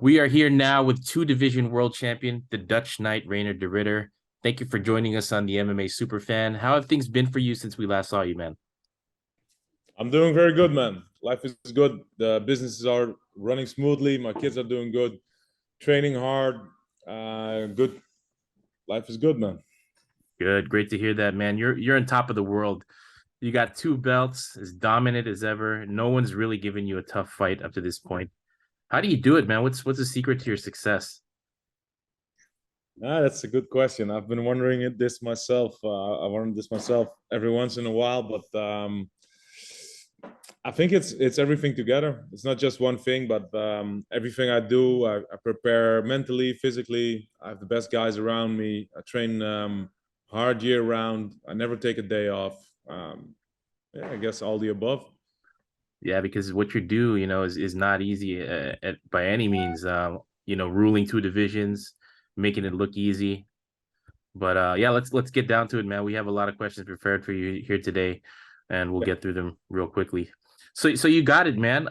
We are here now with two-division world champion, the Dutch Knight, Reinier. Thank you for joining us on the MMA Superfan. How have things been for you since we last saw you, man? I'm doing very good, man. Life is good. The businesses are running smoothly. My kids are doing good, training hard. Good. Life is good, man. Good, great to hear that, man. You're on top of the world. You got two belts, as dominant as ever. No one's really given you a tough fight up to this point. How do you do it, man? What's the secret to your success? That's a good question. I've been wondering this myself. I wondered this myself every once in a while, but I think it's everything together. It's not just one thing, but everything I do, I prepare mentally, physically. I have the best guys around me. I train hard year round. I never take a day off. Yeah, I guess all the above. Yeah, because what you do, is not easy by any means. Ruling two divisions, making it look easy. But yeah, let's get down to it, man. We have a lot of questions prepared for you here today, and we'll Yeah. get through them real quickly. So you got it, man.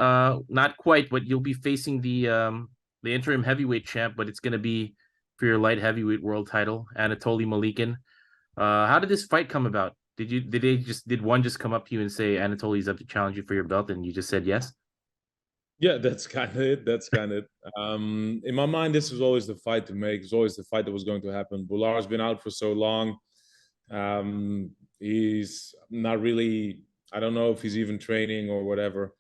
Not quite, but you'll be facing the interim heavyweight champ, but it's gonna be for your light heavyweight world title, Anatoly Malykhin. How did this fight come about? Did one just come up to you and say Anatoly's up to challenge you for your belt, and you just said yes? Yeah, that's kind of it. That's kind of it. In my mind, this was always the fight to make. It's always the fight that was going to happen. Bular's been out for so long. He's not really. I don't know if he's even training or whatever.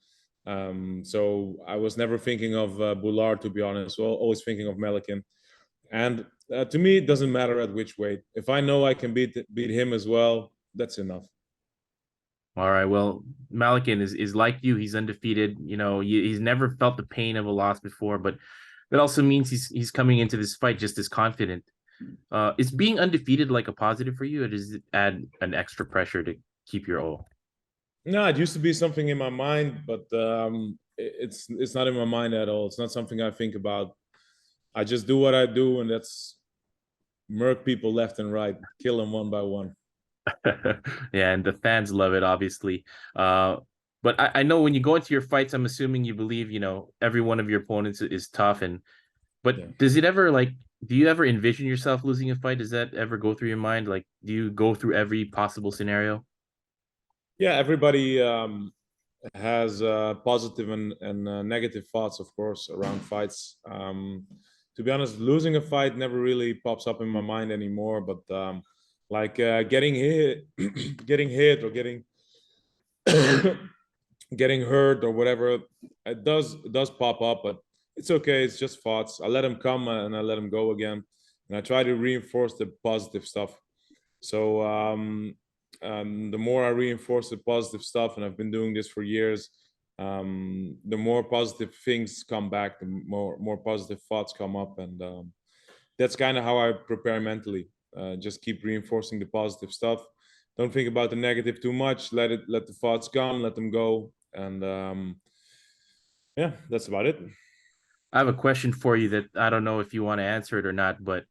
So I was never thinking of Bular, to be honest. Well, always thinking of Malykhin. And to me, it doesn't matter at which weight. If I know I can beat him as well, that's enough. All right. Well, Malykhin is like you. He's undefeated. He's never felt the pain of a loss before, but that also means he's coming into this fight just as confident. Is being undefeated like a positive for you, or does it add an extra pressure to keep your O? No, it used to be something in my mind, but it's not in my mind at all. It's not something I think about. I just do what I do, and that's murk people left and right, kill them one by one. Yeah, and the fans love it, obviously. But I know when you go into your fights, I'm assuming you believe, every one of your opponents is tough. Yeah, But does it ever do you ever envision yourself losing a fight? Does that ever go through your mind? Like, do you go through every possible scenario? yeah. Everybody has positive and negative thoughts, of course, around fights. To be honest, losing a fight never really pops up in my mind anymore. But like getting hit, getting hit, or getting getting hurt or whatever, it does pop up, but it's okay. It's just thoughts. I let them come and I let them go again, and I try to reinforce the positive stuff. So the more I reinforce the positive stuff, and I've been doing this for years, the more positive things come back, the more positive thoughts come up, and that's kind of how I prepare mentally. Just keep reinforcing the positive stuff. Don't think about the negative too much. Let the thoughts come, let them go, and yeah, that's about it. I have a question for you that I don't know if you want to answer it or not, but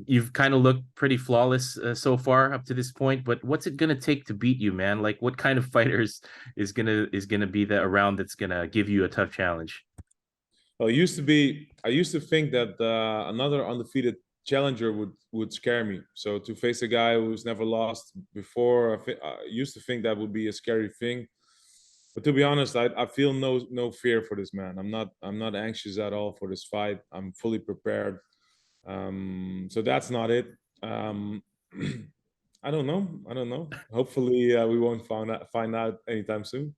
you've kind of looked pretty flawless so far up to this point, but what's it gonna take to beat you, man? Like, what kind of fighters is gonna be that around that's gonna give you a tough challenge? Well, it used to be. I used to think that another undefeated challenger would scare me. So to face a guy who's never lost before, I used to think that would be a scary thing. But to be honest, I feel no fear for this man. I'm not anxious at all for this fight. I'm fully prepared. So that's not it. Um, I don't know. I don't know. Hopefully, we won't find out anytime soon.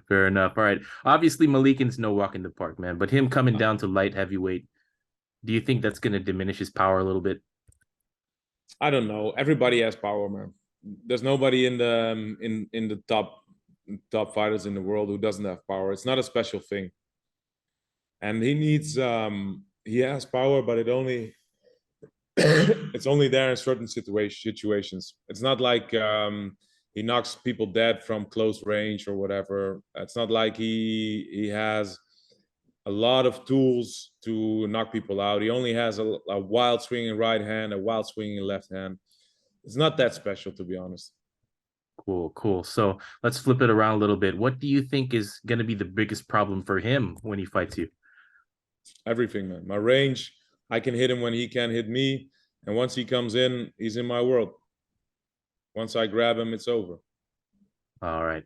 Fair enough. All right. Obviously, Malikhin's no walk in the park, man. But him coming down to light heavyweight, do you think that's gonna diminish his power a little bit? I don't know. Everybody has power, man. There's nobody in the top fighters in the world who doesn't have power. It's not a special thing, and he has power, but it's only there in certain situations. It's not like he knocks people dead from close range or whatever. It's not like he has a lot of tools to knock people out. He only has a wild swinging right hand, a wild swinging left hand. It's not that special, to be honest. Cool, cool. So let's flip it around a little bit. What do you think is gonna be the biggest problem for him when he fights you? Everything, man. My range, I can hit him when he can hit me, and once he comes in, he's in my world. Once I grab him, it's over. All right.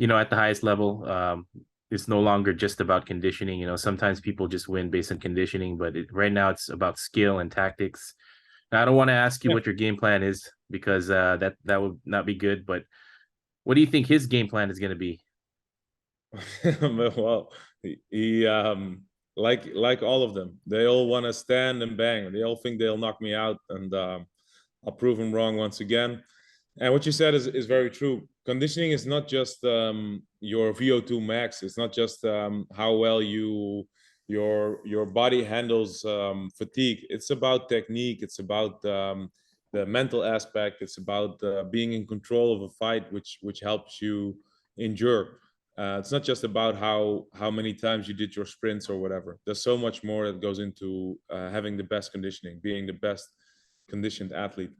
At the highest level, it's no longer just about conditioning. Sometimes people just win based on conditioning, but right now it's about skill and tactics. Now, I don't want to ask you Yeah. what your game plan is because that would not be good. But what do you think his game plan is going to be? Well, he like all of them, they all want to stand and bang. They all think they'll knock me out, and I'll prove them wrong once again. And what you said is very true. Conditioning is not just your VO2 max. It's not just how well your body handles fatigue. It's about technique. It's about the mental aspect. It's about being in control of a fight, which helps you endure. It's not just about how many times you did your sprints or whatever. There's so much more that goes into having the best conditioning, being the best conditioned athlete.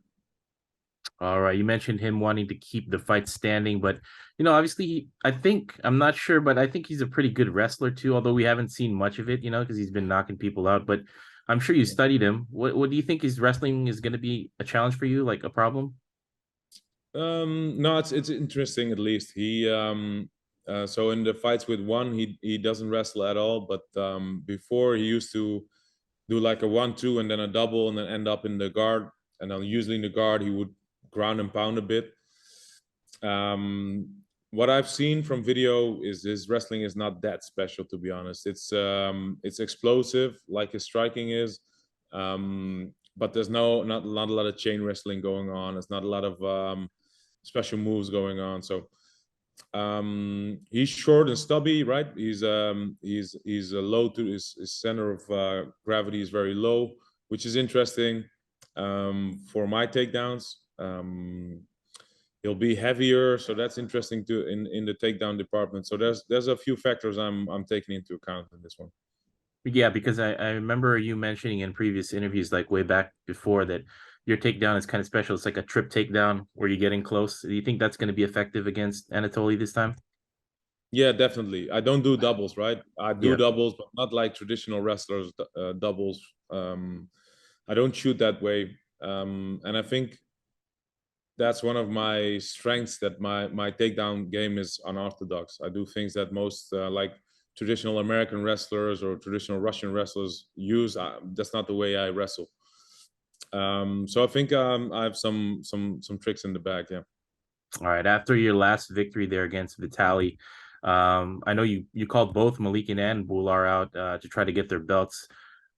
All right, you mentioned him wanting to keep the fight standing, but obviously, I'm not sure, but I think he's a pretty good wrestler too. Although we haven't seen much of it, because he's been knocking people out. But I'm sure you studied him. What do you think his wrestling is going to be a challenge for you, like a problem? No, it's interesting. At least he so in the fights with one, he doesn't wrestle at all. But before, he used to do like a 1-2 and then a double and then end up in the guard. And then usually in the guard, he would ground and pound a bit. What I've seen from video is his wrestling is not that special, to be honest. It's explosive like his striking is, but there's not a lot of chain wrestling going on. There's not a lot of special moves going on. So he's short and stubby, right? He's a low to his center of gravity is very low, which is interesting for my takedowns. He'll be heavier, so that's interesting too in the takedown department. So there's a few factors I'm taking into account in this one. Yeah, because I remember you mentioning in previous interviews, like way back before, that your takedown is kind of special. It's like a trip takedown where you're getting close. Do you think that's going to be effective against Anatoly this time? Yeah, definitely. I don't do doubles, right? I do Yeah. doubles, but not like traditional wrestlers doubles. I don't shoot that way, and I think that's one of my strengths, that my takedown game is unorthodox. I do things that most like traditional American wrestlers or traditional Russian wrestlers use. That's not the way I wrestle. So I think I have some tricks in the bag. Yeah. All right. After your last victory there against Vitaly, I know you called both Malykhin and Bular out to try to get their belts.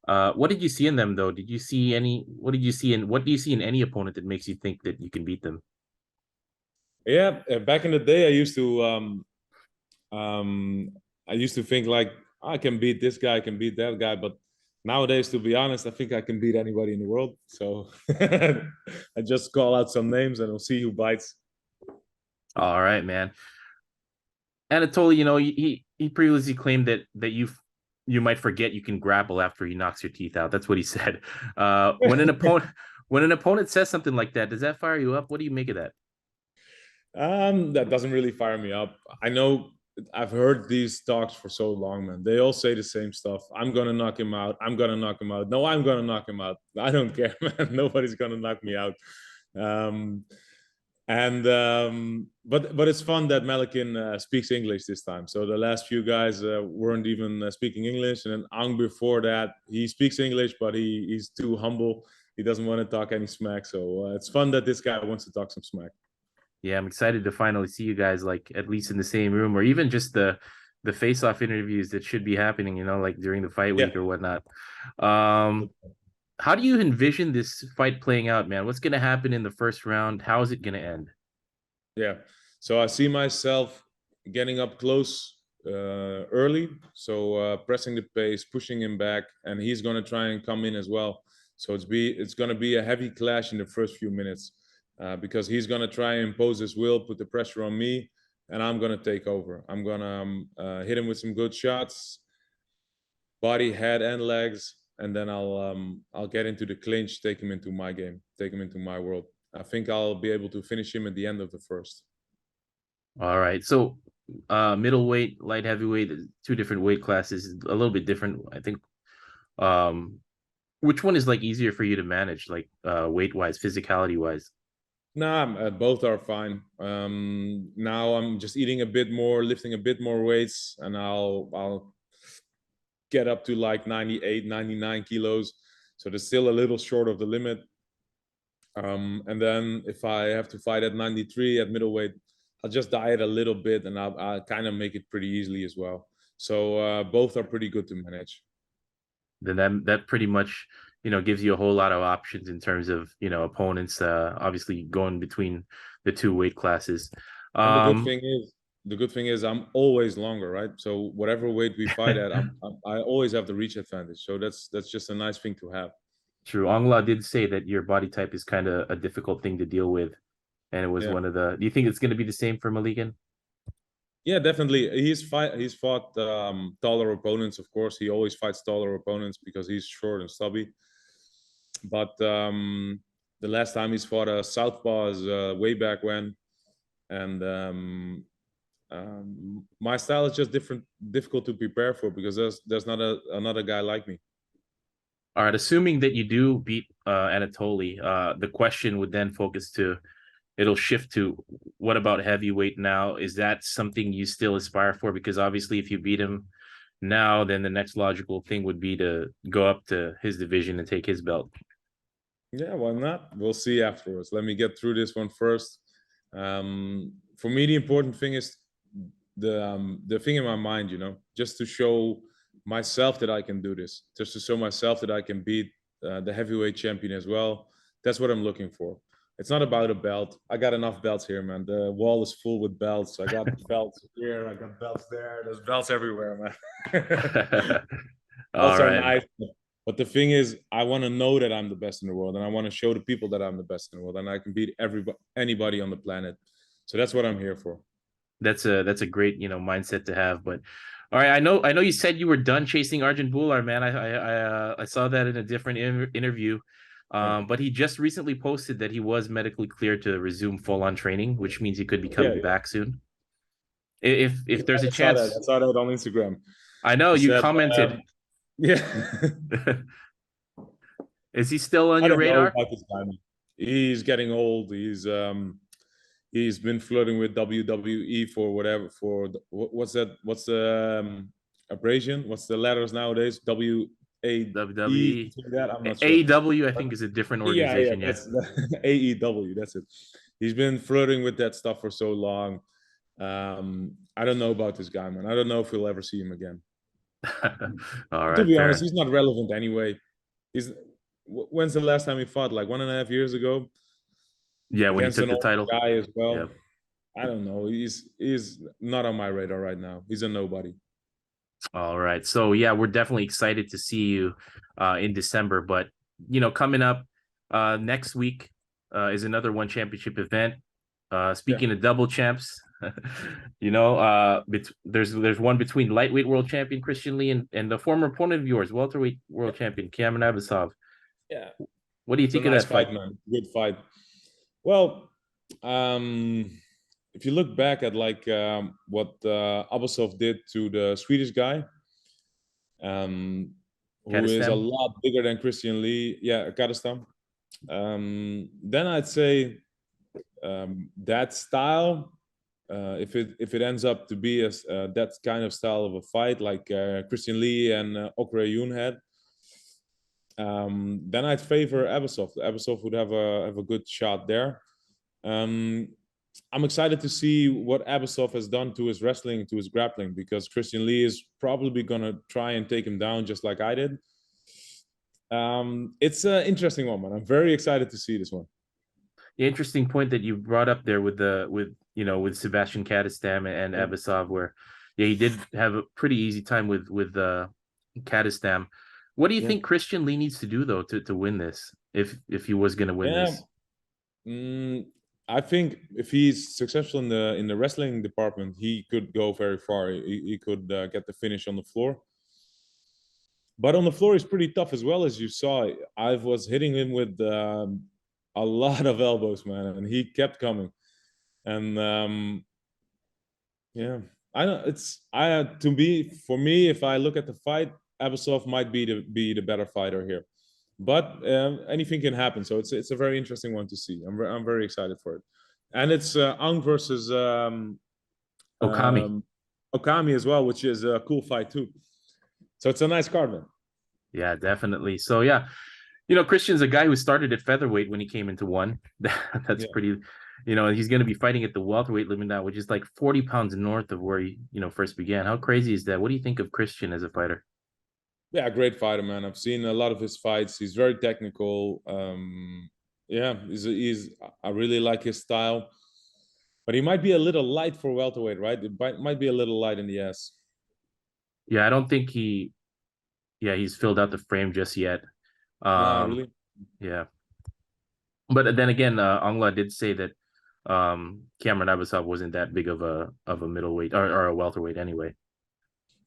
What did you see in them though? Did you see any? What did you see in? What do you see in any opponent that makes you think that you can beat them? Yeah. Back in the day, um, I used to think like I can beat this guy, I can beat that guy, but nowadays, to be honest, I think I can beat anybody in the world. So I just call out some names and we'll see who bites. All right, man. Anatoly, he previously claimed that you might forget you can grapple after he knocks your teeth out. That's what he said. When an opponent says something like that, does that fire you up? What do you make of that? That doesn't really fire me up. I know I've heard these talks for so long, man. They all say the same stuff. I'm gonna knock him out. I'm gonna knock him out. No, I'm gonna knock him out. I don't care, man. Nobody's gonna knock me out. Um, and but it's fun that Malykhin speaks English this time. So the last few guys weren't even speaking English, and then Ang before that, he speaks English, but he's too humble. He doesn't want to talk any smack. So it's fun that this guy wants to talk some smack. Yeah, I'm excited to finally see you guys like at least in the same room or even just the face-off interviews that should be happening, like during the fight Yeah. week or whatnot. Um, how do you envision this fight playing out, man? What's gonna happen in the first round? How is it gonna end? Yeah. So I see myself getting up close early. So pressing the pace, pushing him back, and he's going to try and come in as well. So it's going to be a heavy clash in the first few minutes because he's going to try and impose his will, put the pressure on me, and I'm going to take over. I'm going to hit him with some good shots, body, head, and legs, and then I'll get into the clinch, take him into my game, take him into my world. I think I'll be able to finish him at the end of the first. All right. So Middleweight, light heavyweight, two different weight classes, a little bit different, I think. Um, which one is like easier for you to manage, like weight wise, physicality wise? Nah, both are fine. Now I'm just eating a bit more, lifting a bit more weights, and I'll get up to like 98, 99 kilos. So they're still a little short of the limit. And then if I have to fight at 93 at middleweight, I'll just diet a little bit, and I'll kind of make it pretty easily as well. So both are pretty good to manage. Then that pretty much, gives you a whole lot of options in terms of, opponents, obviously going between the two weight classes. And Um, the good thing is I'm always longer, right? So whatever weight we fight at, I always have the reach advantage. So that's just a nice thing to have. True. Ongla did say that your body type is kind of a difficult thing to deal with, and it was Yeah. one of the. Do you think it's going to be the same for Malykhin? Yeah, definitely. He's fought taller opponents, of course. He always fights taller opponents because he's short and stubby. But the last time he's fought a southpaw is way back when, and my style is just difficult to prepare for because there's not another guy like me. All right. Assuming that you do beat Anatoly, the question would then focus to. It'll shift to what about heavyweight now? Is that something you still aspire for? Because obviously, if you beat him now, then the next logical thing would be to go up to his division and take his belt. Yeah, why not? We'll see afterwards. Let me get through this one first. For me, the important thing is the thing in my mind, just to show myself that I can do this, just to show myself that I can beat the heavyweight champion as well. That's what I'm looking for. It's not about a belt. I got enough belts here, man. The wall is full with belts. I got belts here. I got belts there. There's belts everywhere, man. All Belts are right. nice, but the thing is, I want to know that I'm the best in the world, and I want to show the people that I'm the best in the world, and I can beat anybody on the planet. So that's what I'm here for. That's a great mindset to have. But all right, I know you said you were done chasing Arjun Bular, man. I saw that in a different interview. Yeah, But he just recently posted that he was medically cleared to resume full on training, which means he could be yeah, coming yeah. back soon. If there's a I saw that. chance, I saw that on Instagram. I know He you said, commented. "Yeah, Is he still on I your don't know radar? about this guy. Man. He's getting old. He's been flirting with WWE for whatever. What's that? What's the abrasion? What's the letters nowadays? WAE, WWE, something like that. I'm not sure. AEW, I think is a different Yeah, organization. Yeah. that's AEW. That's it. He's been flirting with that stuff for so long. I don't know about this guy, man. I don't know if we'll ever see him again. All To right, be honest, fair. he's not relevant anyway. He's when's the last time he fought? Like 1.5 years ago Yeah, when he against took an the old title. guy as Yeah. well. I don't know. He's not on my radar right now. He's a nobody. All right. So yeah, we're definitely excited to see you in December. But coming up next week is another one championship event. Yeah. Speaking of double champs, there's one between lightweight world champion Christian Lee and the former opponent of yours, welterweight world champion Cameron Abasov. Yeah. What do you It's a think of nice that fight, fight? man. Good fight. Well, if you look back at like what Abasov did to the Swedish guy, um, who is a Katistam? lot bigger than Christian Lee. Yeah, Kazakhstan. Then I'd say that style, if it ends up to be that kind of style of a fight, like Christian Lee and Okra Yoon had, then I'd favor Abasov. Abasov would have a good shot there. Um, I'm excited to see what Abasov has done to his wrestling, to his grappling, because Christian Lee is probably gonna try and take him down just like I did. It's an interesting one, man. I'm very excited to see this one. The interesting point that you brought up there with Sebastian Katistam and Yeah. Abasov, where yeah, he did have a pretty easy time with Katistam. What do you Yeah. think Christian Lee needs to do though to win this? If he was going to win Yeah. this, I think if he's successful in the wrestling department, he could go very far. He could get the finish on the floor. But on the floor, he's pretty tough as well, as you saw. I was hitting him with a lot of elbows, man, and he kept coming. And yeah, I know it's I to be for me. If I look at the fight, Abasov might be the better fighter here, but anything can happen. So it's a very interesting one to see. I'm very excited for it, and it's Ang versus Okami. um, Okami as well, which is a cool fight too. So it's a nice card, man. Yeah, definitely. So yeah, Christian's a guy who started at featherweight when he came into one. That's Yeah. pretty, he's going to be fighting at the welterweight limit now, which is like 40 pounds north of where he, first began. How crazy is that? What do you think of Christian as a fighter? Yeah, great fighter, man. I've seen a lot of his fights. He's very technical. Yeah, I really like his style, but he might be a little light for welterweight, right? It might be a little light in the ass. Yeah, I don't think he's filled out the frame just yet. Ah, Um, really? yeah. But then again, Angla did say that Cameron Abasov wasn't that big of a middleweight or a welterweight anyway.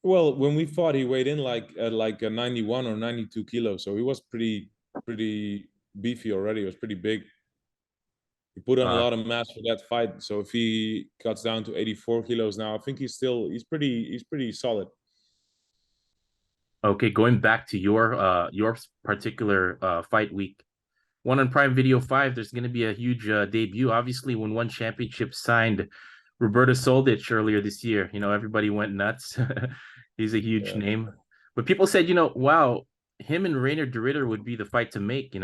Well, when we fought, he weighed in like a 91 or 92 kilos, so he was pretty beefy already. He was pretty big. He put on a Uh, lot of mass for that fight. So if he cuts down to 84 kilos now, I think he's pretty solid. okay, going back to your particular fight week, one on Prime Video 5, there's going to be a huge debut. Obviously, when one championship signed Roberto Soldic earlier this year, everybody went nuts. He's a huge Yeah. name. But people said, wow, him and Reinier would be the fight to make.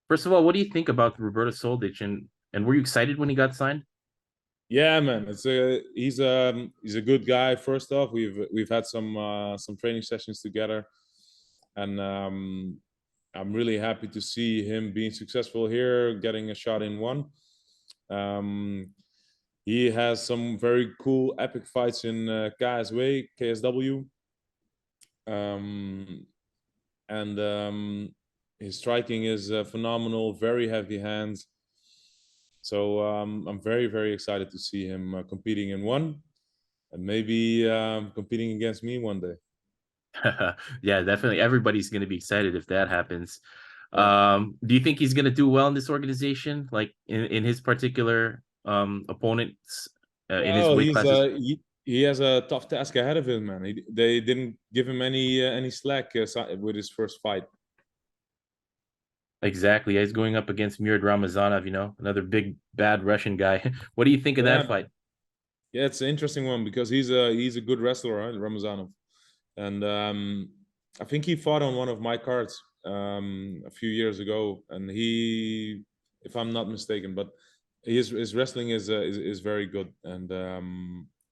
First of all, what do you think about Roberto Soldic, and were you excited when he got signed? Yeah, man. He's a good guy. First off, we've had some training sessions together, and I'm really happy to see him being successful here, getting a shot in one. Um, he has some very cool epic fights in KSW, um, and his striking is phenomenal. Very heavy hands. So I'm very very excited to see him competing in one, and maybe competing against me one day. Yeah, definitely. Everybody's going to be excited if that happens. Yeah. Do you think he's going to do well in this organization, like in his particular opponents in his Well, weight classes? he has a tough task ahead of him, man. They didn't give him any slack with his first fight. Exactly. He's going up against Murid Ramazanov, another big bad Russian guy. What do you think of that Yeah, fight? yeah, it's an interesting one because he's a good wrestler, right, Ramazanov, and I think he fought on one of my cards a few years ago, and if I'm not mistaken, but his wrestling is very good, and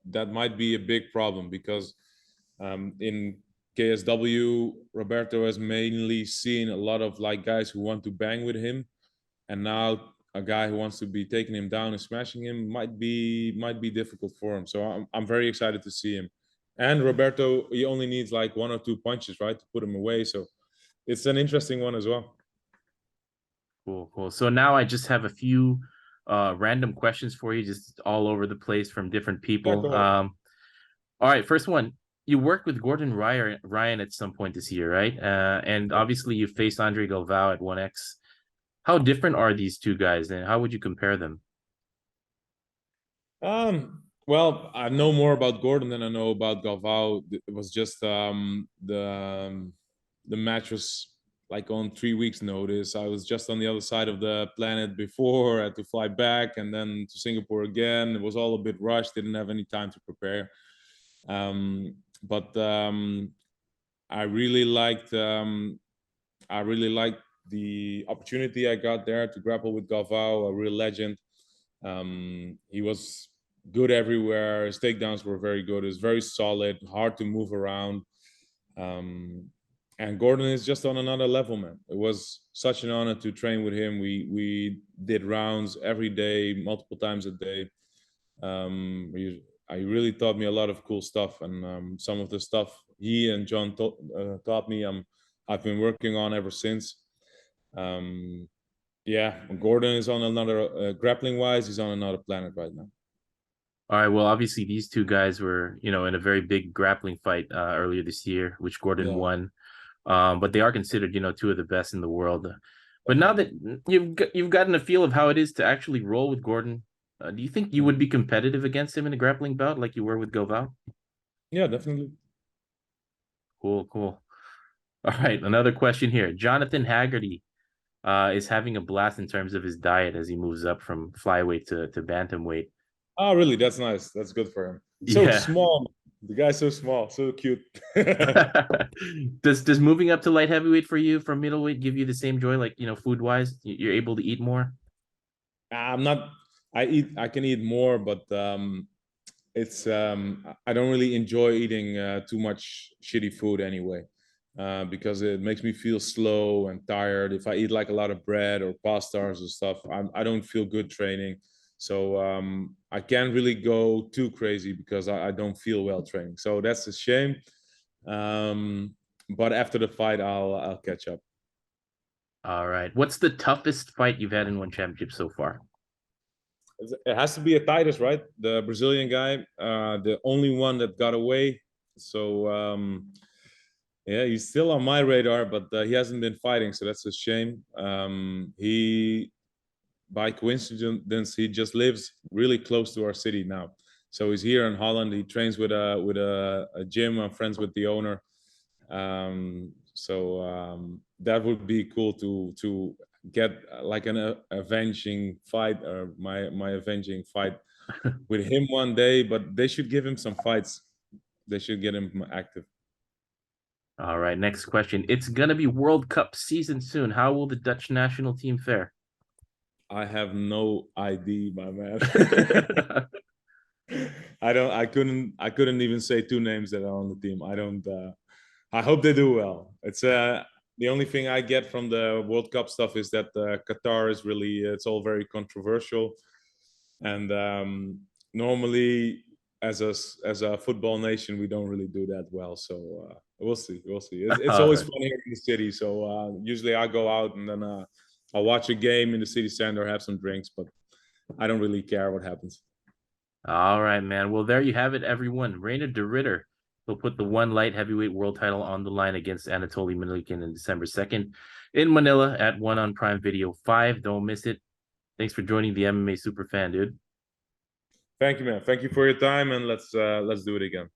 that might be a big problem because in KSW, Roberto has mainly seen a lot of like guys who want to bang with him, and now a guy who wants to be taking him down and smashing him might be difficult for him. So I'm very excited to see him. And Roberto, he only needs like one or two punches, right, to put him away. So it's an interesting one as well. Cool, cool. So now I just have a few random questions for you, just all over the place from different Yeah, people. go ahead. All right, first one. You worked with Gordon Ryan at some point this year, right? And Yeah. obviously you faced Andre Galvao at 1X. How different are these two guys, and how would you compare them? Well, I know more about Gordon than I know about Galvao. It was just the match was like on 3 weeks' notice. I was just on the other side of the planet before. I had to fly back and then to Singapore again. It was all a bit rushed. Didn't have any time to prepare. But I really liked I really liked the opportunity I got there to grapple with Galvao, a real legend. He was good everywhere. His takedowns were very good. He was very solid, hard to move around. And Gordon is just on another level, man. It was such an honor to train with him. We did rounds every day, multiple times a day. I really taught me a lot of cool stuff, and some of the stuff he and John taught me, I've been working on ever since. Um, yeah, Gordon is on another grappling wise. He's on another planet right now. All right, well, obviously these two guys were, in a very big grappling fight earlier this year, which Gordon Yeah, won. But they are considered, two of the best in the world. But now that definitely. you've gotten a feel of how it is to actually roll with Gordon, Do you think you would be competitive against him in a grappling bout like you were with Govao? Yeah, definitely. Cool, cool. All right, another question here. Jonathan Haggerty is having a blast in terms of his diet as he moves up from flyweight to bantamweight. Oh, really? That's nice. That's good for him. So Yeah. small. The guy's so small, so cute. Does moving up to light heavyweight for you from middleweight give you the same joy, like food wise? You're able to eat more? I'm not. I can eat more, but it's I don't really enjoy eating too much shitty food anyway, because it makes me feel slow and tired. If I eat like a lot of bread or pasta or stuff, I don't feel good training. So I can't really go too crazy because I don't feel well training. So that's a shame. Um, but after the fight, I'll catch up. All right. What's the toughest fight you've had in one championship so far? It has to be a Titus, right? The Brazilian guy, the only one that got away. So yeah, he's still on my radar, but he hasn't been fighting, so that's a shame. He, by coincidence, he just lives really close to our city now. So he's here in Holland. He trains with a gym. I'm friends with the owner. So that would be cool to get like an avenging fight, or my avenging fight with him one day. But they should give him some fights. They should get him active. All right, next question. It's gonna be World Cup season soon. How will the Dutch national team fare? I have no idea, my man. I couldn't even say two names that are on the team. I don't I hope they do well. It's the only thing I get from the World Cup stuff is that Qatar is really, it's all very controversial, and normally as a football nation we don't really do that well. So we'll see, we'll see. It's All always right. fun here in the city. So usually I go out and then I'll watch a game in the city center, have some drinks, but I don't really care what happens. All right, man. Well, there you have it, everyone. Reinier de Ridder will put the one light heavyweight world title on the line against Anatoly Malykhin in December 2nd in Manila at 1 on Prime Video 5. Don't miss it. Thanks for joining the MMA Superfan, dude. Thank you, man. Thank you for your time, and let's do it again.